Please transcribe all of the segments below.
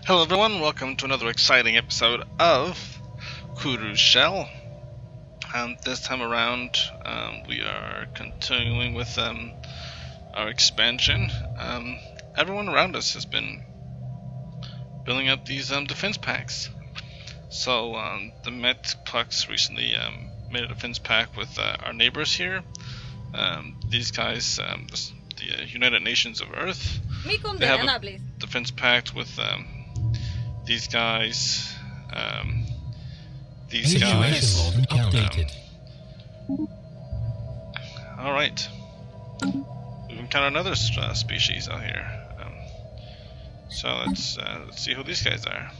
Hello everyone, welcome to another exciting episode of Kuru's Shell. And this time around, we are continuing with our expansion. Everyone around us has been building up these defense packs. So the Met Pucks recently made a defense pack with our neighbors here. These guys, the United Nations of Earth, they have a defense pact with these guys, updated. Alright. We've encountered another species out here. So let's see who these guys are.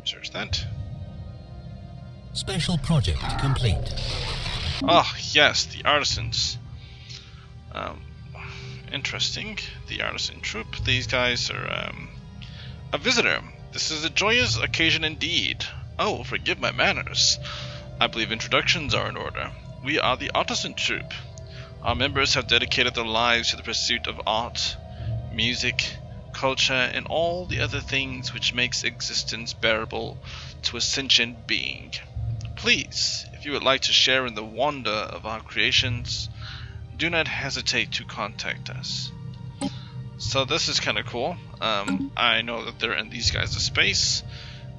Search that. Special project complete. Oh, yes, the Artisans. Interesting. The Artisan Troupe. These guys are a visitor. This is a joyous occasion indeed. Oh, forgive my manners. I believe introductions are in order. We are the Artisan Troupe. Our members have dedicated their lives to the pursuit of art, music, culture, and all the other things which makes existence bearable to a sentient being. Please, if you would like to share in the wonder of our creations, do not hesitate to contact us. So this is kind of cool. I know that they're in these guys' space,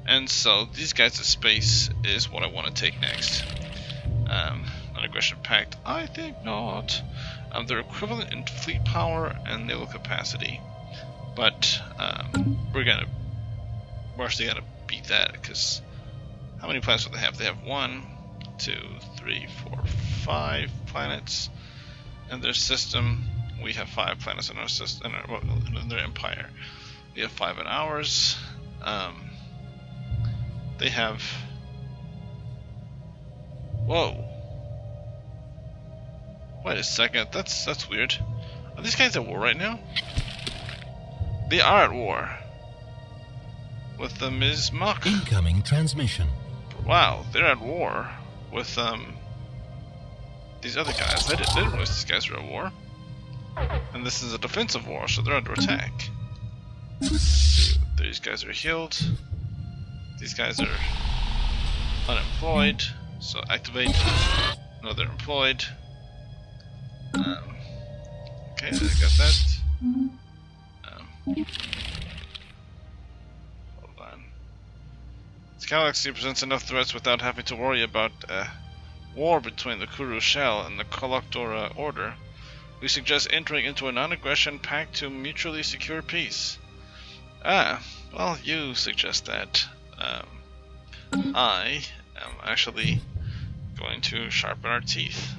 and so these guys' space is what I want to take next. An aggression pact? I think not. They're equivalent in fleet power and naval capacity, but we're actually gonna beat that, because how many planets do they have? They have 1, 2, 3, 4, 5 planets in their system. We have 5 planets in our system, in their empire. We have 5 in ours. They have. Whoa! Wait a second. That's weird. Are these guys at war right now? They are at war with the Ms. Mach. Incoming transmission. Wow, they're at war with these other guys. I didn't realize these guys were at war. And this is a defensive war, so they're under attack. These guys are healed. These guys are unemployed, so activate. No, they're employed. Okay, I got that. Hold on. This galaxy presents enough threats without having to worry about a war between the Kuru Shell and the Collector Order. We suggest entering into a non-aggression pact to mutually secure peace. Ah, well, you suggest that. I am actually going to sharpen our teeth,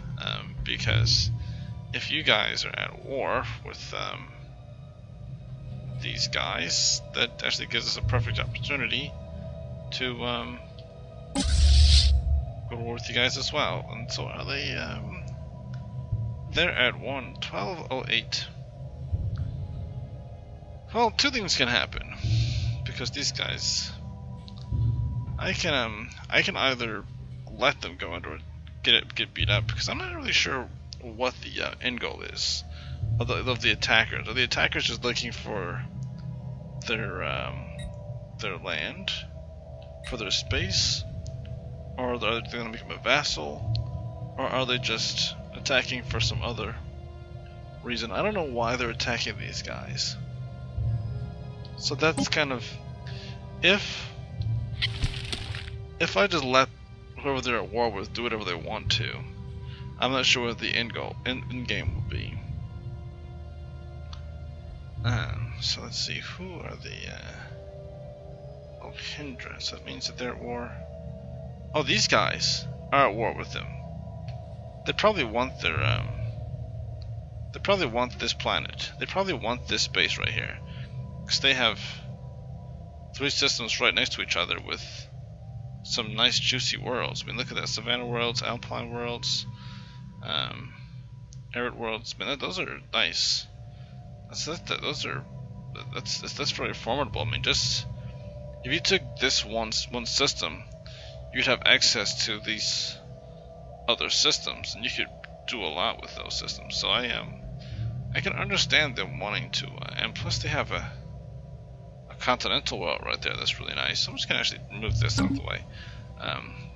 because if you guys are at war with these guys, that actually gives us a perfect opportunity to go to war with you guys as well. And so are they? They're at 1208. Well, 2 things can happen, because these guys, I can either let them go under, get beat up, because I'm not really sure what the end goal is of the attackers. Are the attackers just looking for their land, for their space, or are they going to become a vassal, or are they just attacking for some other reason? I don't know why they're attacking these guys. So that's kind of, if I just let whoever they're at war with do whatever they want to, I'm not sure what the end game will be. So let's see, who are the Hindrance? That means that they're at war. Oh, these guys are at war with them. They probably want their they probably want this planet. They probably want this space right here, because they have 3 systems right next to each other with some nice juicy worlds. I mean, look at that: Savannah worlds, Alpine worlds, arid worlds. Man, those are nice. That's very formidable. I mean, just if you took this one system, you'd have access to these other systems, and you could do a lot with those systems. So I can understand them wanting to, and plus they have a continental world right there. That's really nice. I'm just gonna actually move this out of the way.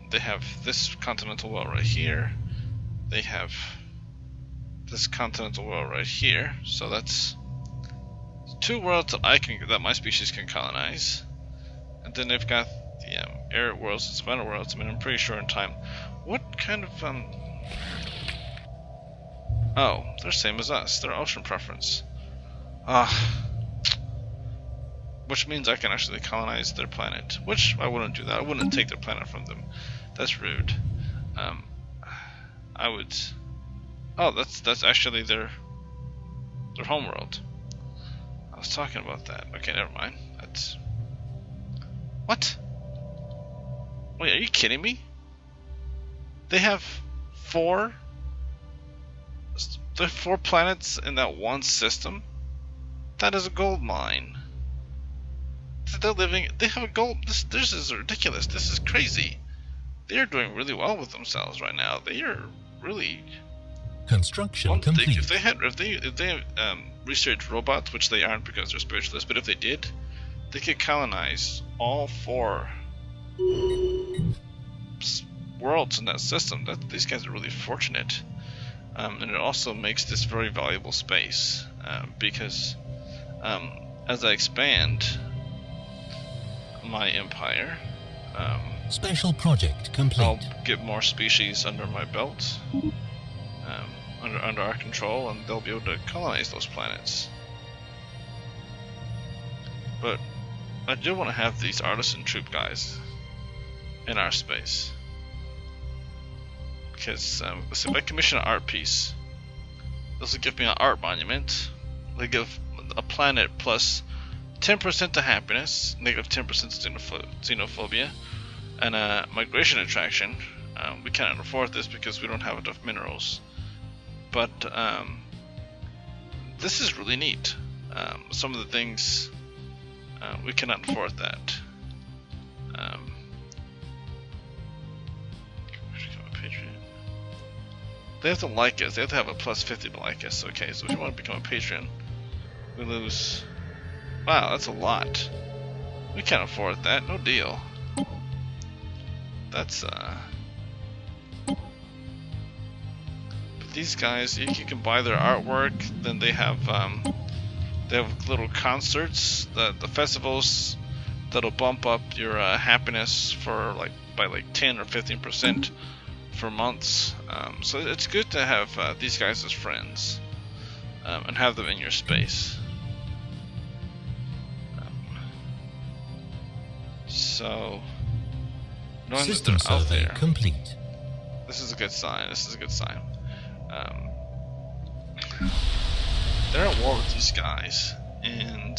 They have this continental world right here. They have this continental world right here. So that's 2 worlds that my species can colonize. And then they've got the air worlds and savannah worlds. I mean, I'm pretty sure in time. What kind of Oh, they're same as us. They're ocean preference. Which means I can actually colonize their planet. Which I wouldn't do that. I wouldn't take their planet from them. That's rude. I would. Oh, that's actually their homeworld. I was talking about that. Okay, never mind. That's. What? Wait, are you kidding me? They have 4. There are 4 planets in that one system. That is a gold mine. They're living. They have a gold. This is ridiculous. This is crazy. They are doing really well with themselves right now. They are really. Construction complete. If they researched robots, which they aren't because they're spiritualists, but if they did, they could colonize all 4 worlds in that system. These guys are really fortunate. And it also makes this very valuable space because as I expand my empire, special project complete. I'll get more species under my belt, under our control, and they'll be able to colonize those planets. But I do want to have these Artisan Troupe guys in our space. Because if I commission an art piece, this will give me an art monument. They give a planet plus 10% to happiness, negative 10% to xenophobia, and a migration attraction. We cannot afford this because we don't have enough minerals. But this is really neat. Some of the things we cannot afford that. They have to like us. They have to have a plus 50 to like us. Okay, so if you want to become a patron, we lose. Wow, that's a lot. We can't afford that. No deal. That's But these guys, you can buy their artwork. Then they have little concerts, the festivals that'll bump up your happiness for by 10 or 15%. For months, so it's good to have these guys as friends and have them in your space. So knowing System that they're out survey there, complete. this is a good sign. This is a good sign. They're at war with these guys, and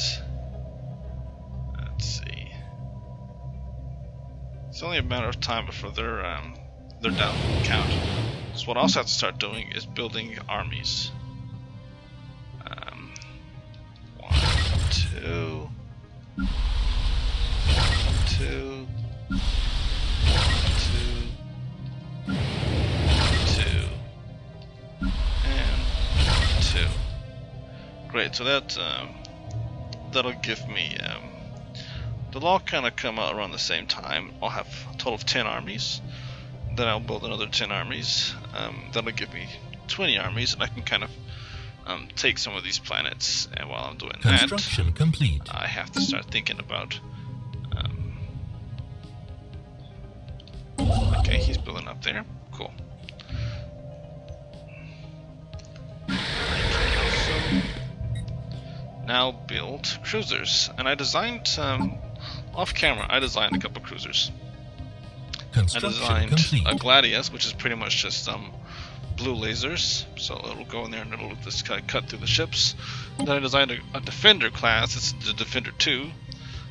let's see. It's only a matter of time before they're down count. So what I also have to start doing is building armies. 1, 2, 2, 2, and 2. Great. So that'll give me. They'll all kind of come out around the same time. I'll have a total of 10 armies. Then I'll build another 10 armies. That'll give me 20 armies, and I can kind of take some of these planets. And while I'm doing Construction complete. I have to start thinking about. Okay, he's building up there. Cool. Now build cruisers, and I designed off camera. I designed a couple cruisers. I designed a Gladius, which is pretty much just blue lasers, so it'll go in there and it'll just kind of cut through the ships. Then I designed a Defender class. It's the Defender 2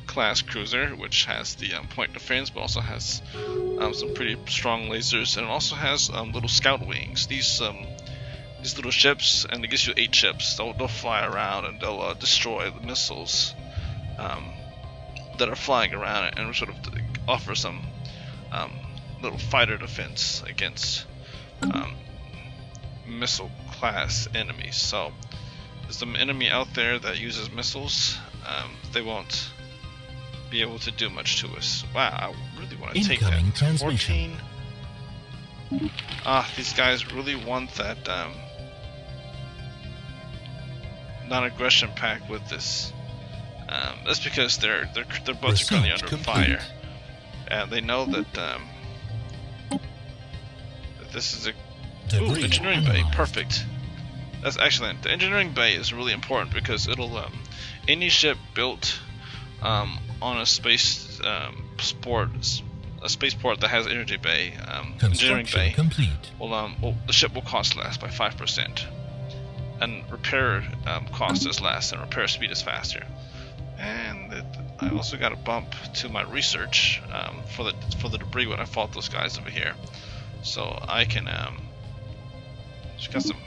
class cruiser, which has the point defense, but also has some pretty strong lasers, and it also has little scout wings. These little ships, and it gives you 8 ships. They'll fly around and they'll destroy the missiles that are flying around, and sort of offer some little fighter defense against missile class enemies. So there's some enemy out there that uses missiles. They won't be able to do much to us. Wow, I really want to take Incoming that. transmission. 14. These guys really want that non-aggression pack with this. That's because their boats are currently under fire, and they know that that this is a engineering bay. Perfect. That's excellent. The engineering bay is really important because it'll any ship built on a spaceport that has energy bay, engineering bay, complete. The ship will cost less by 5%, and repair cost is less, and repair speed is faster. And I also got a bump to my research for the debris when I fought those guys over here, so I can just got some.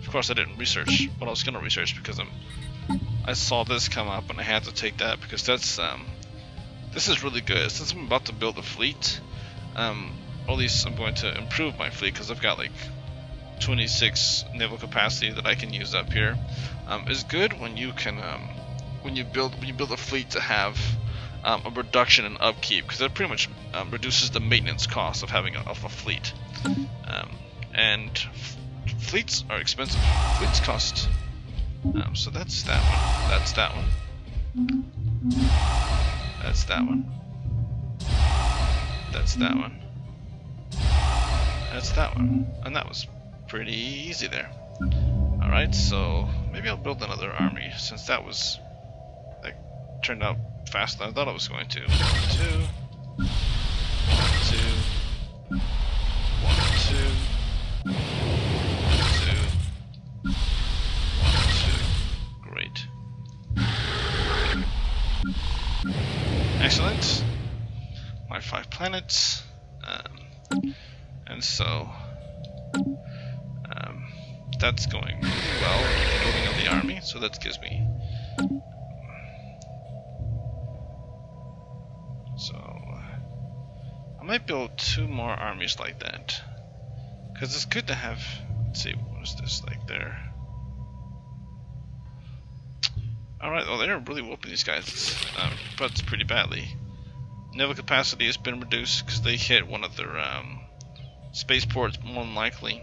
Of course, I didn't research what I was gonna research because I saw this come up and I had to take that because that's this is really good. Since I'm about to build a fleet, or at least I'm going to improve my fleet because I've got like 26 naval capacity that I can use up here. It's good when you can when you build a fleet to have a reduction in upkeep, because that pretty much reduces the maintenance cost of having a fleet. And fleets are expensive. Fleets cost. So that's that one. That's that one. That's that one. That's that one. That's that one. And that was pretty easy there. Alright, so maybe I'll build another army since that turned out faster than I thought it was going to. 1, 2, 1, 2, 1, 2, 1, 2, 1, 2. Great. Excellent. My 5 planets. And so that's going really well with the building of the army, so that gives me I might build 2 more armies like that, because it's good to have. Let's see, what is this like there? Alright, well, they're really whooping these guys' butts pretty badly. Naval capacity has been reduced because they hit one of their spaceports, more than likely.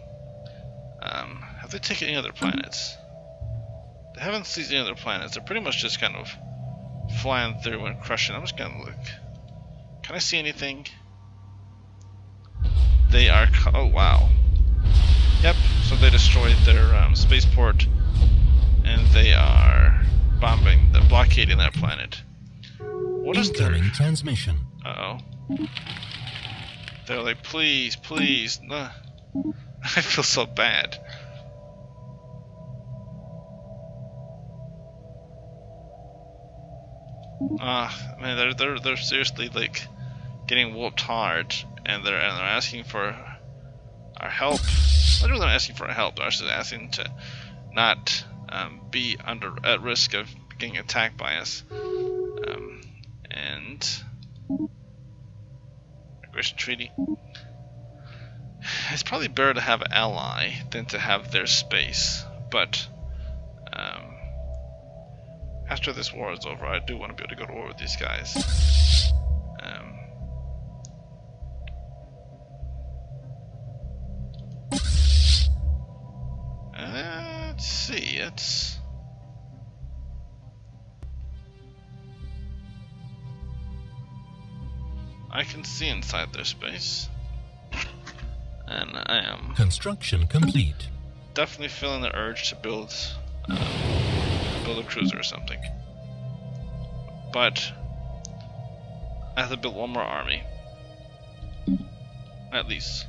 Have they taken any other planets? They haven't seized any other planets. They're pretty much just kind of flying through and crushing. I'm just gonna look. Can I see anything? They are. Oh wow. Yep. So they destroyed their spaceport, and they are bombing. They're blockading that planet. What is their transmission? Uh oh. They're like, please, please. Nah. I feel so bad. Man, they're seriously like getting whooped hard, and they're asking for our help. Not really asking for our help. They're actually asking to not be at risk of getting attacked by us. And aggression treaty. It's probably better to have an ally than to have their space, but after this war is over, I do want to be able to go to war with these guys. Let's see, I can see inside their space. And I am construction complete. Definitely feeling the urge to build a cruiser or something. But I have to build one more army. At least.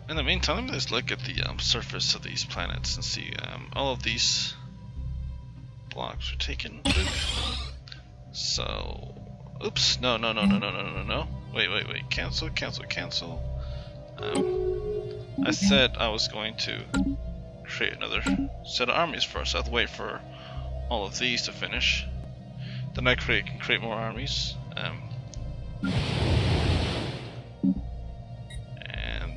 In the meantime, let me just look at the surface of these planets and see all of these blocks are taken. So, oops, no. Wait, cancel. I said I was going to create another set of armies first. I have to wait for all of these to finish. Then I can create more armies. And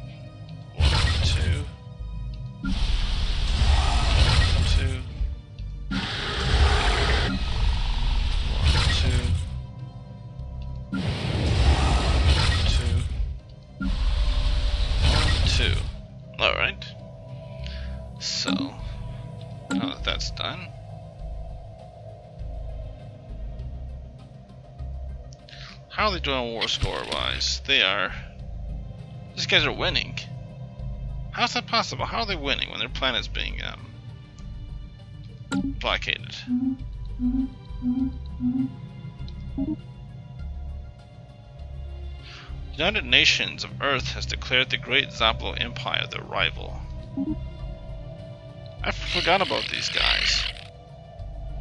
Alright. So, now that that's done, how are they doing war score wise? These guys are winning. How's that possible? How are they winning when their planet's being blockaded? United Nations of Earth has declared the Great Zaplo Empire their rival. I forgot about these guys.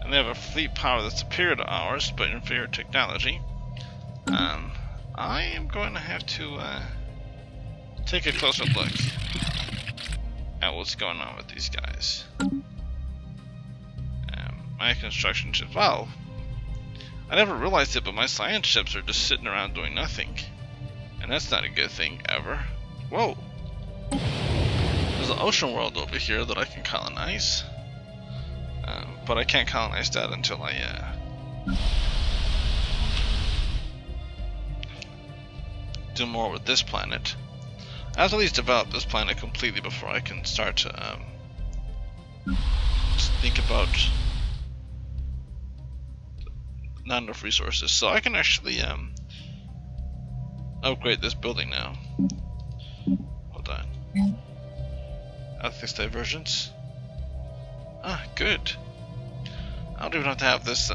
And they have a fleet power that's superior to ours, but inferior technology. I am going to have to take a closer look at what's going on with these guys. My construction ships, wow. I never realized it, but my science ships are just sitting around doing nothing. And that's not a good thing, ever. Whoa! There's an ocean world over here that I can colonize. But I can't colonize that until I do more with this planet. I have to at least develop this planet completely before I can start to just think about not enough resources. So I can actually upgrade this building now. Hold on. Ethics divergence. Ah, good. I don't even have to have this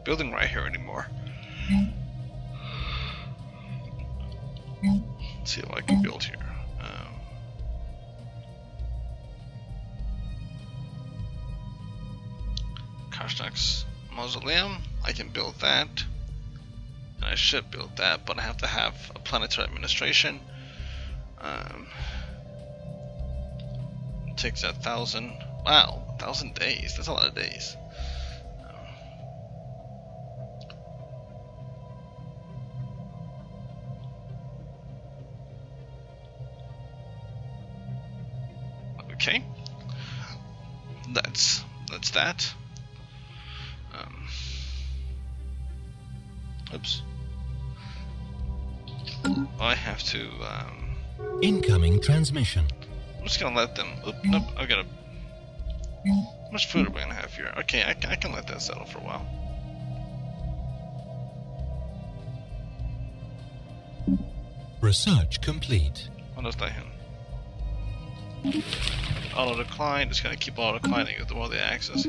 building right here anymore. Let's see what I can build here. Karstok's Mausoleum. I can build that. And I should build that, but I have to have a planetary administration. It takes 1,000. Wow, 1,000 days. That's a lot of days. Okay, that's that. Oops. I have to. Incoming transmission. I'm just gonna let them. Nope. I gotta. How much food are we gonna have here? Okay, I can let that settle for a while. Research complete. What does that him? Auto decline. Just gonna keep auto declining the more they access.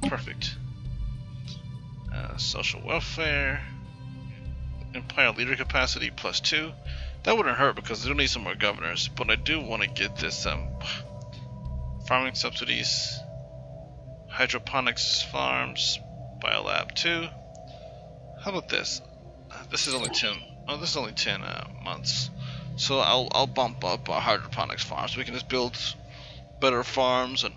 Perfect. Social welfare. Empire leader capacity +2. That wouldn't hurt because I do need some more governors, but I do want to get this farming subsidies, hydroponics farms, biolab 2. How about this? This is only 10. Oh, this is only 10 months. So I'll bump up our hydroponics farms. We can just build better farms, and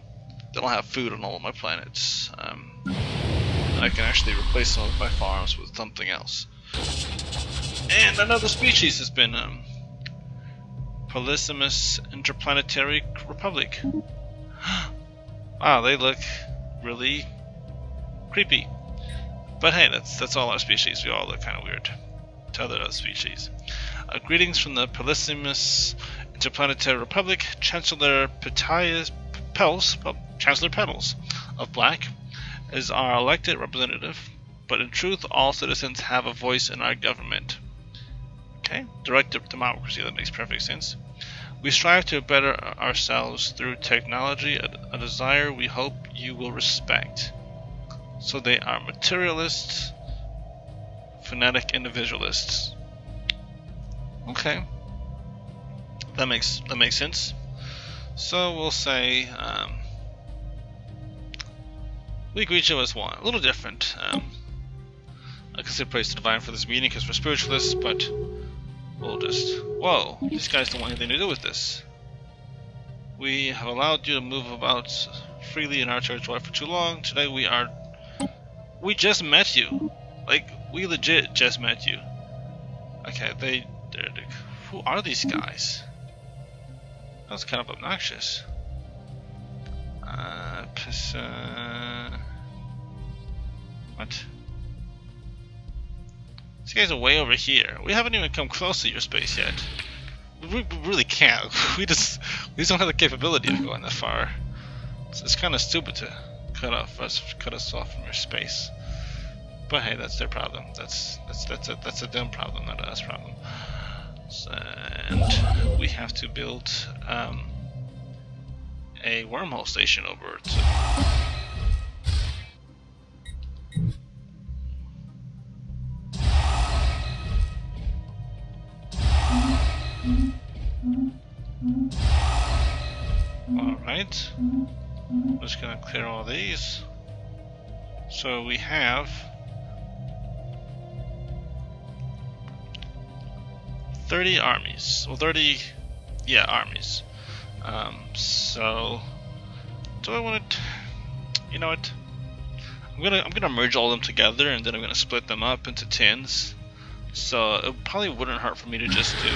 they don't have food on all of my planets. And I can actually replace some of my farms with something else. And another species has been Polysemous Interplanetary Republic. Wow, they look really creepy. But hey, that's all our species. We all look kind of weird to other species. Greetings from the Polysemous Interplanetary Republic. Chancellor Petals of Black is our elected representative, but in truth, all citizens have a voice in our government. Okay, direct democracy, that makes perfect sense. We strive to better ourselves through technology, a desire we hope you will respect. So they are materialists, fanatic individualists. Okay, that makes sense. So we'll say we greet you as one. A little different. I can say praise to divine for this meeting because we're spiritualists, but we'll just... Whoa, these guys don't want anything to do with this. We have allowed you to move about freely in our territory for too long. Today we just met you. Like, we legit just met you. Okay, who are these guys? That's kind of obnoxious. What? These guys are way over here. We haven't even come close to your space yet. We really can't. We just don't have the capability of going that far. It's kind of stupid to cut us off from your space. But hey, that's their problem. That's a them problem, not a us problem. And we have to build a wormhole station over to. Alright, I'm just gonna clear all these. So we have 30 armies. Well, 30, yeah, armies. So do I want to? You know what? I'm gonna merge all of them together, and then I'm gonna split them up into tins. So it probably wouldn't hurt for me to just do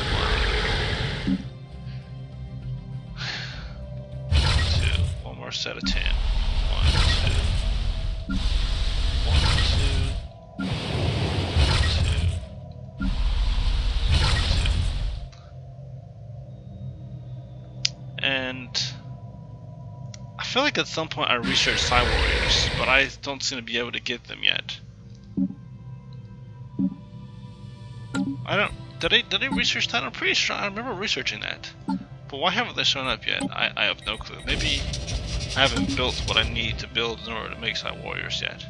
one more set of 10. 1, 2, 1, 2, 2, 2. And I feel like at some point I researched Psy Warriors, but I don't seem to be able to get them yet. Did I research that? I'm pretty sure I remember researching that. But why haven't they shown up yet? I have no clue. Maybe I haven't built what I need to build in order to make Psy Warriors yet.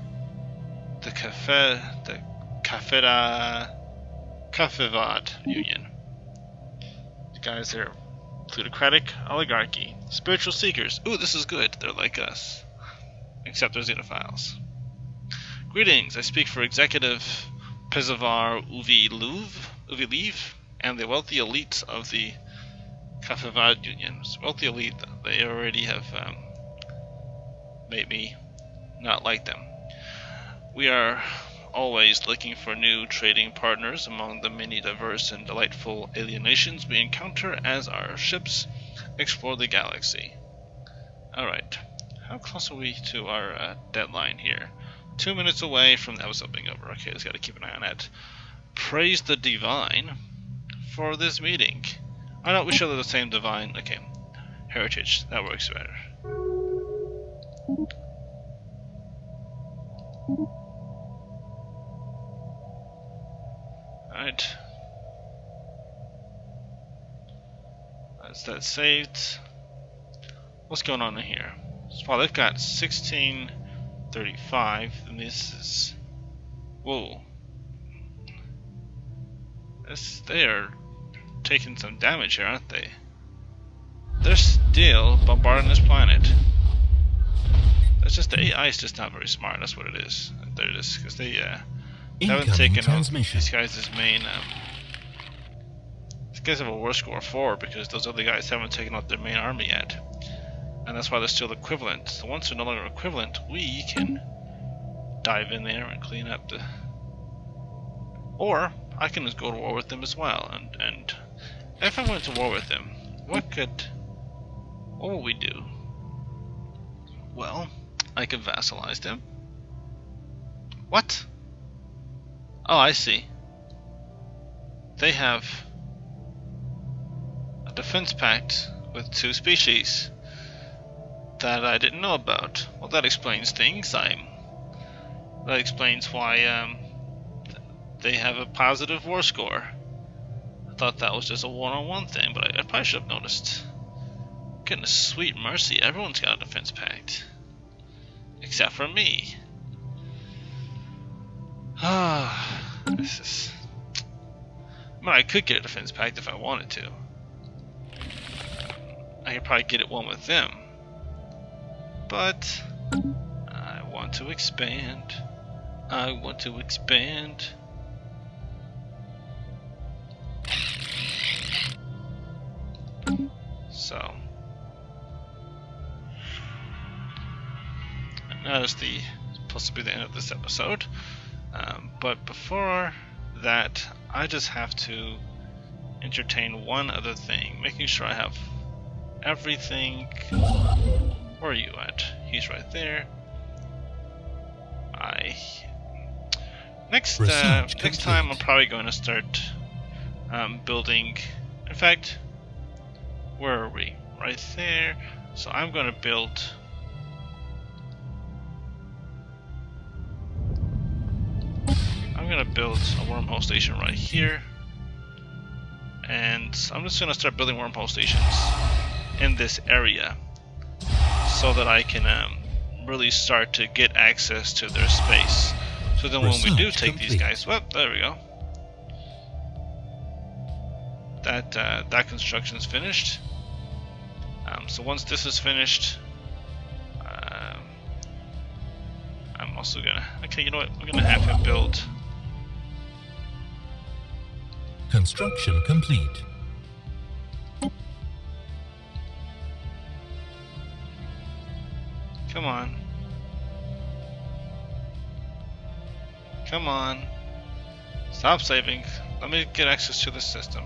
The Cafevad Union. The guys there. Plutocratic oligarchy. Spiritual seekers. Ooh, this is good. They're like us. Except they're xenophiles. Greetings. I speak for Executive Pezavar Uvilev and the wealthy elite of the Cafevad Union. Wealthy elite, they already have made me not like them. We are always looking for new trading partners among the many diverse and delightful alien nations we encounter as our ships explore the galaxy. Alright, how close are we to our deadline here? 2 minutes away from the episode being over. Okay, just gotta keep an eye on that. Praise the divine for this meeting. Oh no, we share the same divine. Okay, heritage, that works better. Alright. That's that saved. What's going on in here? Well, they've got 1635, and this is... Whoa. They are taking some damage here, aren't they? They're still bombarding this planet. That's just the AI is just not very smart. That's what it is. They're just because they haven't taken out these guys' main. These guys have a war score of 4 because those other guys haven't taken out their main army yet, and that's why they're still equivalent. So once they're no longer equivalent, we can dive in there and clean up the. Or I can just go to war with them as well. And if I went to war with them, what would we do? Well, I could vassalize them. What? Oh, I see. They have a defense pact with 2 species that I didn't know about. Well, that explains things. That explains why they have a positive war score. I thought that was just a one-on-one thing, but I probably should have noticed. Goodness sweet mercy, everyone's got a defense pact. Except for me. This is... I mean, I could get a defense pact if I wanted to. I could probably get one with them. But... I want to expand. I want to expand. So... that is supposed to be the end of this episode. But before that, I just have to entertain one other thing, making sure I have everything. Where are you at? He's right there. Next time I'm probably going to start building. In fact, Where are we? Right there. So I'm gonna build. I'm gonna build a wormhole station right here, and I'm just gonna start building wormhole stations in this area, so that I can really start to get access to their space. So then when we do take these guys, well, there we go. That construction's finished. So once this is finished, I'm also gonna. Okay, you know what? I'm gonna have him build. Construction complete. Come on. Come on. Stop saving. Let me get access to the system.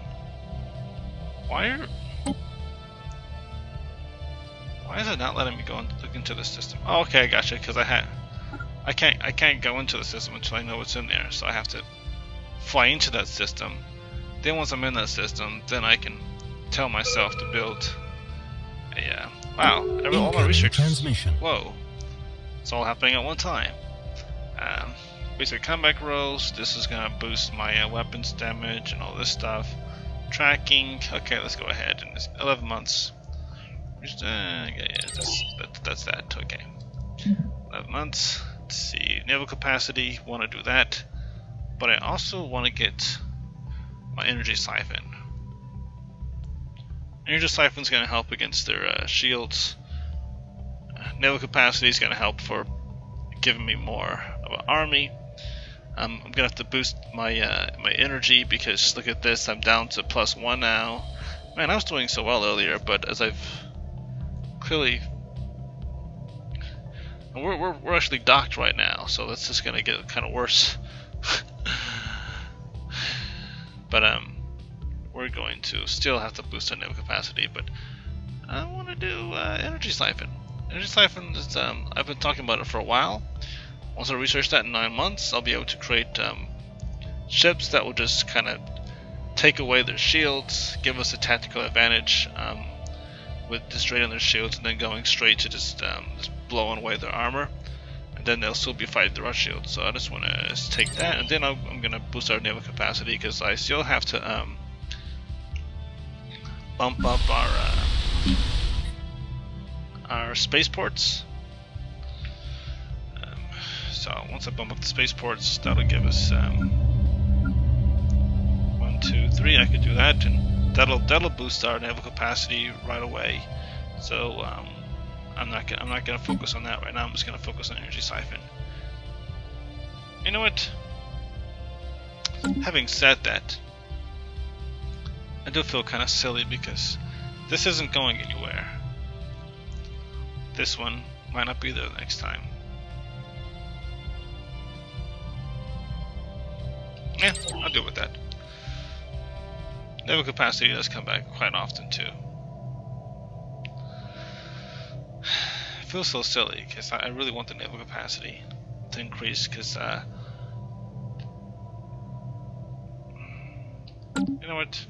Why is it not letting me go and look into the system? Oh, okay, I gotcha. Because I can't go into the system until I know what's in there. So I have to fly into that system. Then once I'm in that system, then I can tell myself to build a wow. All my research. Transmission. Whoa. It's all happening at one time. Basic combat rolls. This is gonna boost my weapons damage and all this stuff. Tracking. Okay, let's go ahead. And it's 11 months. That's that. Okay. 11 months. Let's see. Naval capacity. Want to do that. But I also want to get my energy siphon. Energy siphon is going to help against their shields. Naval capacity is going to help for giving me more of an army. I'm going to have to boost my my energy because look at this, I'm down to +1 now. Man, I was doing so well earlier, but as I've clearly, we're actually docked right now, so that's just going to get kind of worse. But we're going to still have to boost our naval capacity. But I want to do energy siphon. Energy siphon is I've been talking about it for a while. Once I research that in 9 months, I'll be able to create ships that will just kind of take away their shields, give us a tactical advantage with destroying their shields and then going straight to just blowing away their armor. And then they'll still be fighting the rush shield. So I just want to take that, and then I'm gonna boost our naval capacity because I still have to bump up our spaceports. So once I bump up the spaceports, that'll give us 1, 2, 3. I could do that, and that'll boost our naval capacity right away. So I'm not gonna focus on that right now. I'm just gonna focus on energy siphon. You know what? Having said that, I do feel kind of silly because this isn't going anywhere. This one might not be there next time. Yeah, I'll deal with that. Naval capacity does come back quite often too. It feels so silly because I really want the naval capacity to increase because you know what?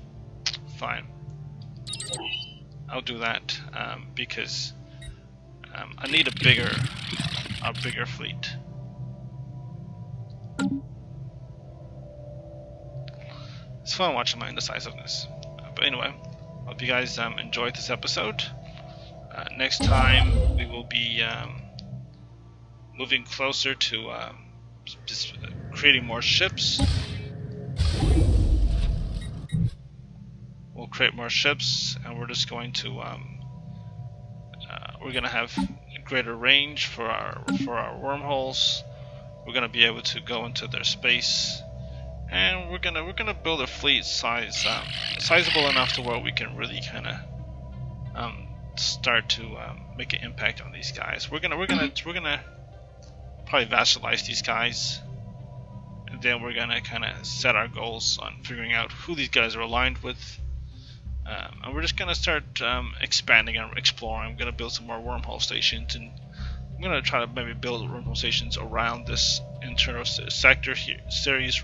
Fine. I'll do that because I need a bigger fleet. It's fun watching my indecisiveness. But anyway, hope you guys enjoyed this episode. Next time we will be moving closer to just creating more ships. We'll create more ships, and we're just going to we're gonna have greater range for our wormholes. We're gonna be able to go into their space, and we're gonna build a fleet size sizable enough to where we can really kind of start to make an impact on these guys. We're gonna probably vassalize these guys, and then we're gonna kind of set our goals on figuring out who these guys are aligned with. And we're just gonna start expanding and exploring. I'm gonna build some more wormhole stations, and I'm gonna try to maybe build wormhole stations around this internal sector here, series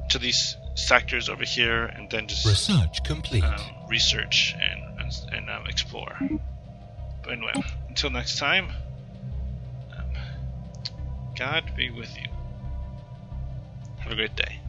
to these sectors over here, and then just research complete. Research and and explore. But anyway, until next time, God be with you. Have a great day.